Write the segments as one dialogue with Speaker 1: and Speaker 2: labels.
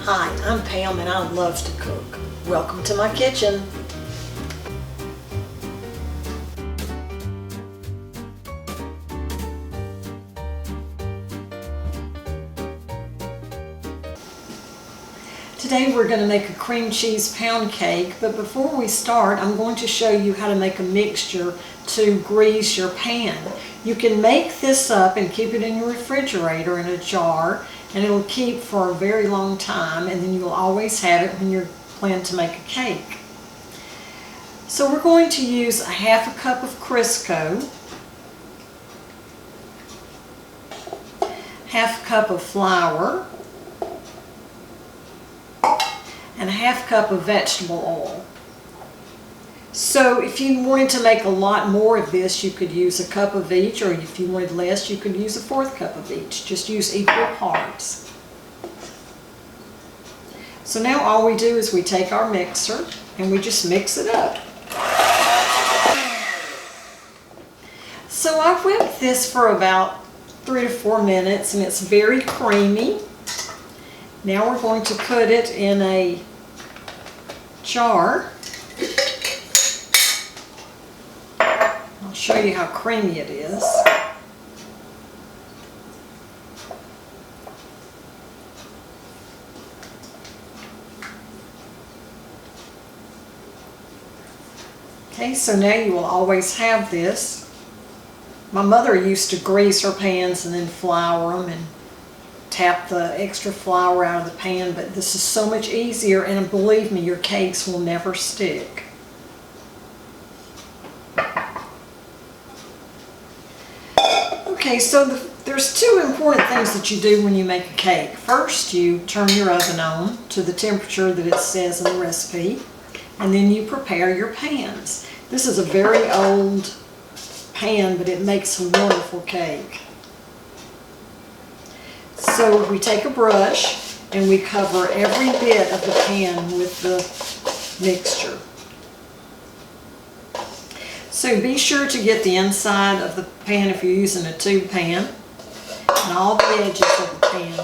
Speaker 1: Hi, I'm Pam and I love to cook. Welcome to my kitchen. Today we're going to make a cream cheese pound cake, but before we start I'm going to show you how to make a mixture to grease your pan. You can make this up and keep it in your refrigerator in a jar, and it'll keep for a very long time, and then you'll always have it when you're planning to make a cake. So we're going to use a half a cup of Crisco, half a cup of flour, and a half cup of vegetable oil. So if you wanted to make a lot more of this, you could use a cup of each, or if you wanted less, you could use a fourth cup of each. Just use equal parts. So now all we do is we take our mixer and we just mix it up. So I whipped this for about 3 to 4 minutes and it's very creamy. Now we're going to put it in a jar. I'll show you how creamy it is. Okay, so now you will always have this. My mother used to grease her pans and then flour them and tap the extra flour out of the pan, but this is so much easier, and believe me, your cakes will never stick. Okay, so there's 2 important things that you do when you make a cake. First, you turn your oven on to the temperature that it says in the recipe, and then you prepare your pans. This is a very old pan, but it makes a wonderful cake. So we take a brush and we cover every bit of the pan with the mixture. So be sure to get the inside of the pan if you're using a tube pan, and all the edges of the pan.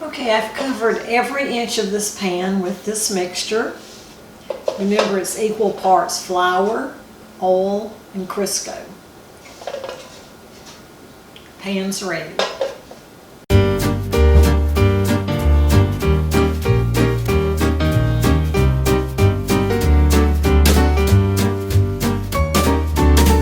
Speaker 1: Okay, I've covered every inch of this pan with this mixture. Remember, it's equal parts flour, oil, and Crisco. Pan's ready.